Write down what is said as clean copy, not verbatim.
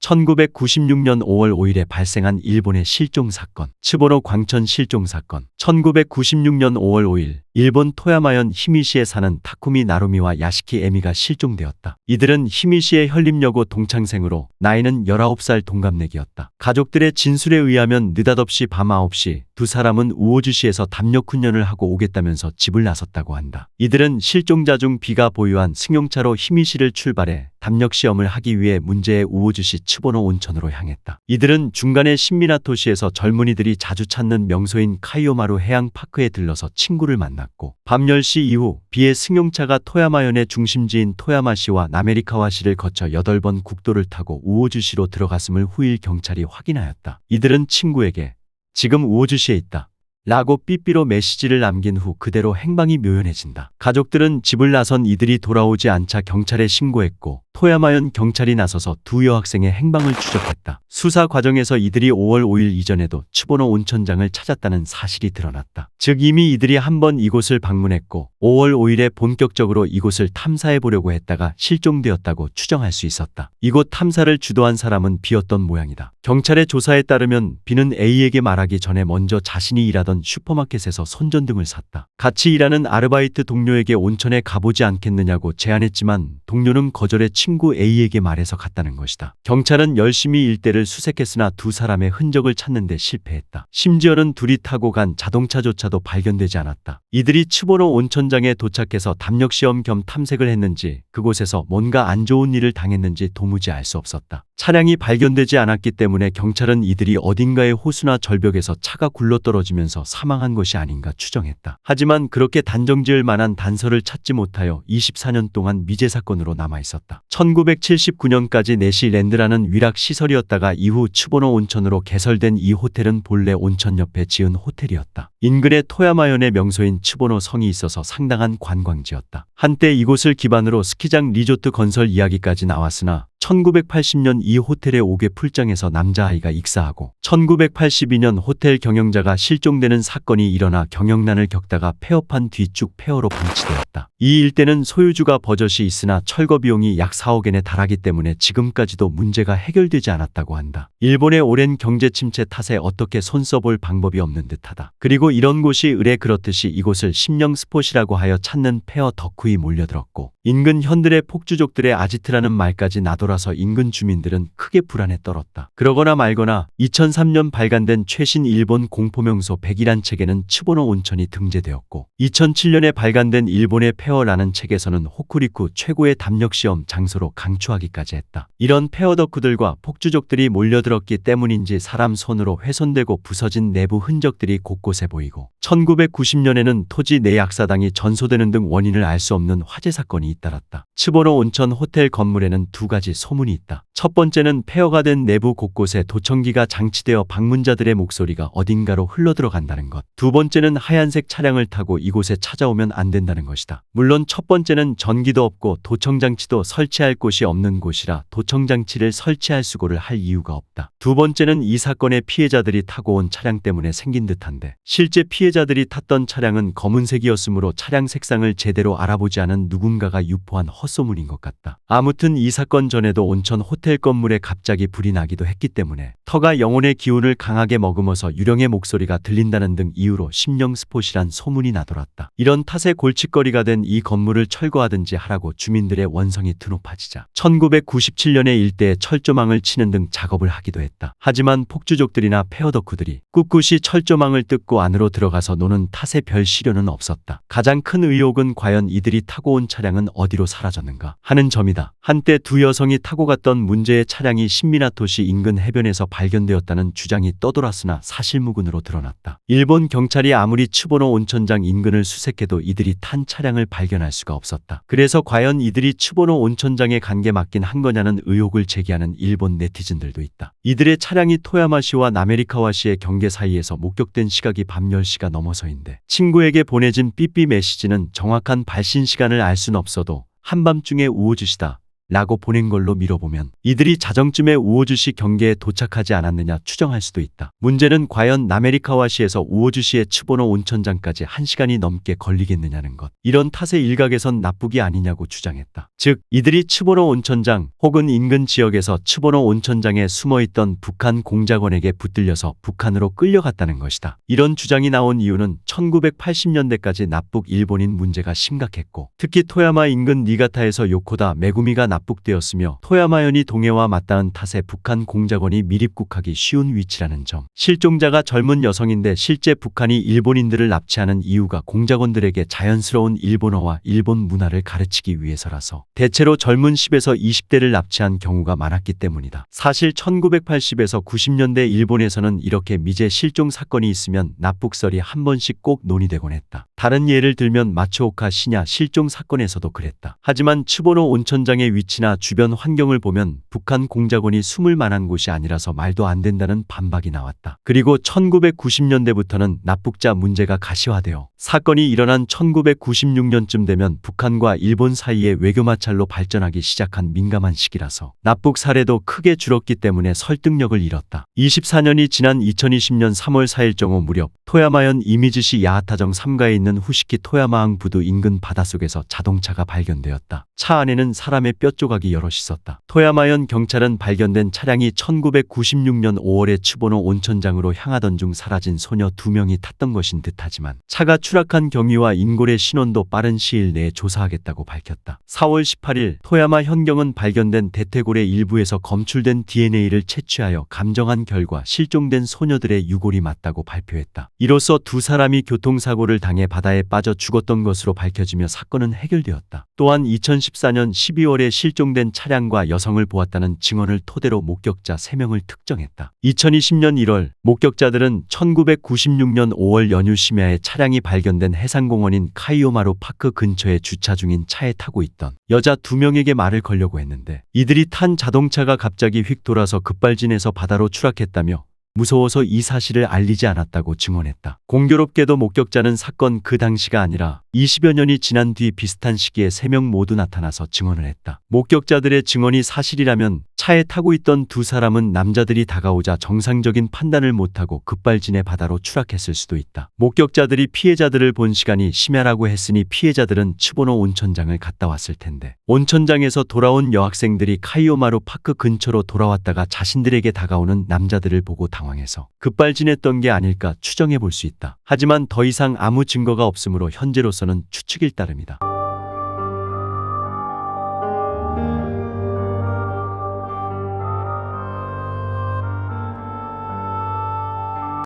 1996년 5월 5일에 발생한 일본의 실종 사건, 츠보노 광천 실종 사건. 1996년 5월 5일, 일본 토야마현 히미시에 사는 타쿠미 나루미와 야시키 에미가 실종되었다. 이들은 히미시의 현림여고 동창생으로 나이는 19살 동갑내기였다. 가족들의 진술에 의하면 느닷없이 밤 9시 두 사람은 우오주시에서 담력 훈련을 하고 오겠다면서 집을 나섰다고 한다. 이들은 실종자 중 B가 보유한 승용차로 히미시를 출발해 담력 시험을 하기 위해 문제의 우오주시 츠보노 온천으로 향했다. 이들은 중간에 신미나토시에서 젊은이들이 자주 찾는 명소인 카이오마루 해양파크에 들러서 친구를 만났고, 밤 10시 이후 B의 승용차가 토야마현의 중심지인 토야마시와 나메리카와시를 거쳐 8번 국도를 타고 우오주시로 들어갔음을 후일 경찰이 확인하였다. 이들은 친구에게 지금 우오주시에 있다 라고 삐삐로 메시지를 남긴 후 그대로 행방이 묘연해진다. 가족들은 집을 나선 이들이 돌아오지 않자 경찰에 신고했고, 토야마현 경찰이 나서서 두 여학생의 행방을 추적했다. 수사 과정에서 이들이 5월 5일 이전에도 츠보노 온천장을 찾았다는 사실이 드러났다. 즉 이미 이들이 한번 이곳을 방문했고 5월 5일에 본격적으로 이곳을 탐사해 보려고 했다가 실종되었다고 추정할 수 있었다. 이곳 탐사를 주도한 사람은 B였던 모양이다. 경찰의 조사에 따르면 B는 A에게 말하기 전에 먼저 자신이 일하던 슈퍼마켓에서 손전등을 샀다. 같이 일하는 아르바이트 동료에게 온천에 가보지 않겠느냐고 제안했지만 동료는 거절해 친구 A에게 말해서 갔다는 것이다. 경찰은 열심히 일대를 수색했으나 두 사람의 흔적을 찾는 데 실패했다. 심지어는 둘이 타고 간 자동차조차도 발견되지 않았다. 이들이 츠보노 온천장에 도착해서 담력시험 겸 탐색을 했는지 그곳에서 뭔가 안 좋은 일을 당했는지 도무지 알 수 없었다. 차량이 발견되지 않았기 때문에 경찰은 이들이 어딘가의 호수나 절벽에서 차가 굴러떨어지면서 사망한 것이 아닌가 추정했다. 하지만 그렇게 단정지을 만한 단서를 찾지 못하여 24년 동안 미제 사건으로 남아있었다. 1979년까지 내시랜드라는 위락시설이었다가 이후 츠보노 온천으로 개설된 이 호텔은 본래 온천 옆에 지은 호텔이었다. 인근에 토야마현의 명소인 츠보노 성이 있어서 상당한 관광지였다. 한때 이곳을 기반으로 스키장 리조트 건설 이야기까지 나왔으나 1980년 이 호텔의 5개 풀장에서 남자아이가 익사하고 1982년 호텔 경영자가 실종되는 사건이 일어나 경영난을 겪다가 폐업한 뒤 쭉 폐허로 방치되었다. 이 일대는 소유주가 버젓이 있으나 철거 비용이 약 4억엔에 달하기 때문에 지금까지도 문제가 해결되지 않았다고 한다. 일본의 오랜 경제 침체 탓에 어떻게 손 써볼 방법이 없는 듯하다. 그리고 이런 곳이 의뢰 그렇듯이 이곳을 심령 스폿이라고 하여 찾는 폐허 덕후이 몰려들었고 인근 현들의 폭주족들의 아지트라는 말까지 나돌아서 인근 주민들은 크게 불안에 떨었다. 그러거나 말거나 2003년 발간된 최신 일본 공포명소 100이란 책에는 츠보노 온천이 등재되었고 2007년에 발간된 일본의 폐허라는 책에서는 호쿠리쿠 최고의 담력시험 장소로 강추하기까지 했다. 이런 폐허 덕후들과 폭주족들이 몰려들었기 때문인지 사람 손으로 훼손되고 부서진 내부 흔적들이 곳곳에 보이고 1990년에는 토지 내약사당이 전소되는 등 원인을 알 수 없는 화재 사건이 잇따랐다. 츠보노 온천 호텔 건물에는 두 가지 소문이 있다. 첫 번째는 폐허가 된 내부 곳곳에 도청기가 장치되어 방문자들의 목소리가 어딘가로 흘러들어간다는 것. 두 번째는 하얀색 차량을 타고 이곳에 찾아오면 안 된다는 것이다. 물론 첫 번째는 전기도 없고 도청장치도 설치할 곳이 없는 곳이라 도청장치를 설치할 수고를 할 이유가 없다. 두 번째는 이 사건의 피해자들이 타고 온 차량 때문에 생긴 듯한데 실제 피해자들이 탔던 차량은 검은색이었으므로 차량 색상을 제대로 알아보지 않은 누군가가 유포한 헛소문인 것 같다. 아무튼 이 사건 전에도 온천 호텔 건물에 갑자기 불이 나기도 했기 때문에 터가 영혼의 기운을 강하게 머금어서 유령의 목소리가 들린다는 등 이유로 심령 스폿이란 소문이 나돌았다. 이런 탓에 골칫거리가 된 이 건물을 철거하든지 하라고 주민들의 원성이 드높아지자 1997년에 일대에 철조망을 치는 등 작업을 하기도 했다. 하지만 폭주족들이나 폐허 덕후들이 꿋꿋이 철조망을 뜯고 안으로 들어가서 노는 탓에 별 시련은 없었다. 가장 큰 의혹은 과연 이들이 타고 온 차량은 어디로 사라졌는가 하는 점이다. 한때 두 여성이 타고 갔던 문제의 차량이 신미나토시 인근 해변에서 발견되었다는 주장이 떠돌았으나 사실무근으로 드러났다. 일본 경찰이 아무리 츠보노 온천장 인근을 수색해도 이들이 탄 차량을 발견할 수가 없었다. 그래서 과연 이들이 츠보노 온천장에 간 게 맞긴 한 거냐는 의혹을 제기하는 일본 네티즌들도 있다. 이들의 차량이 토야마시와 나메리카와시의 경계 사이에서 목격된 시각이 밤 10시가 넘어서인데 친구에게 보내진 삐삐 메시지는 정확한 발신 시간을 알 순 없어도 한밤중에 우오주시다 라고 보낸 걸로 미뤄보면 이들이 자정쯤에 우호주시 경계에 도착하지 않았느냐 추정할 수도 있다. 문제는 과연 나메리카와시에서 우호주시의 츠보노 온천장까지 1시간이 넘게 걸리겠느냐는 것. 이런 탓에 일각에선 납북이 아니냐고 주장했다. 즉 이들이 츠보노 온천장 혹은 인근 지역에서 츠보노 온천장에 숨어있던 북한 공작원에게 붙들려서 북한으로 끌려갔다는 것이다. 이런 주장이 나온 이유는 1980년대까지 납북 일본인 문제가 심각했고 특히 토야마 인근 니가타에서 요코다 메구미가 납북되었으며 토야마현이 동해와 맞닿은 탓에 북한 공작원이 밀입국하기 쉬운 위치라는 점. 실종자가 젊은 여성인데 실제 북한이 일본인들을 납치하는 이유가 공작원들에게 자연스러운 일본어와 일본 문화를 가르치기 위해서라서 대체로 젊은 10에서 20대를 납치한 경우가 많았기 때문이다. 사실 1980에서 90년대 일본에서는 이렇게 미제 실종 사건이 있으면 납북설이 한 번씩 꼭 논의되곤 했다. 다른 예를 들면 마츠오카 시냐 실종 사건에서도 그랬다. 하지만 츠보노 온천장의 위치나 주변 환경을 보면 북한 공작원이 숨을 만한 곳이 아니라서 말도 안 된다는 반박이 나왔다. 그리고 1990년대부터는 납북자 문제가 가시화되어 사건이 일어난 1996년쯤 되면 북한과 일본 사이의 외교 마찰로 발전하기 시작한 민감한 시기라서 납북 사례도 크게 줄었기 때문에 설득력을 잃었다. 24년이 지난 2020년 3월 4일 정오 무렵 토야마현 이미즈시 야하타정 3가에 있는 후시키 토야마항 부두 인근 바닷속에서 자동차가 발견되었다. 차 안에는 사람의 뼈조각이 여럿 있었다. 토야마현 경찰은 발견된 차량이 1996년 5월에 츠보노 온천장으로 향하던 중 사라진 소녀 2명이 탔던 것인 듯하지만 차가 추락한 경위와 인골의 신원도 빠른 시일 내에 조사하겠다고 밝혔다. 4월 18일 토야마 현경은 발견된 대퇴골의 일부에서 검출된 DNA를 채취하여 감정한 결과 실종된 소녀들의 유골이 맞다고 발표했다. 이로써 두 사람이 교통사고를 당해 바다에 빠져 죽었던 것으로 밝혀지며 사건은 해결되었다. 또한 2014년 12월에 실종된 차량과 여성을 보았다는 증언을 토대로 목격자 3명을 특정했다. 2020년 1월 목격자들은 1996년 5월 연휴 심야에 차량이 발견된 해상공원인 카이오마루 파크 근처에 주차 중인 차에 타고 있던 여자 2명에게 말을 걸려고 했는데 이들이 탄 자동차가 갑자기 휙 돌아서 급발진해서 바다로 추락했다며 무서워서 이 사실을 알리지 않았다고 증언했다. 공교롭게도 목격자는 사건 그 당시가 아니라 20여 년이 지난 뒤 비슷한 시기에 3명 모두 나타나서 증언을 했다. 목격자들의 증언이 사실이라면 차에 타고 있던 두 사람은 남자들이 다가오자 정상적인 판단을 못하고 급발진해 바다로 추락했을 수도 있다. 목격자들이 피해자들을 본 시간이 심야라고 했으니 피해자들은 츠보노 온천장을 갔다 왔을 텐데 온천장에서 돌아온 여학생들이 카이오마루 파크 근처로 돌아왔다가 자신들에게 다가오는 남자들을 보고 당황해서 급발진했던 게 아닐까 추정해 볼 수 있다. 하지만 더 이상 아무 증거가 없으므로 현재로서는 추측일 따름이다.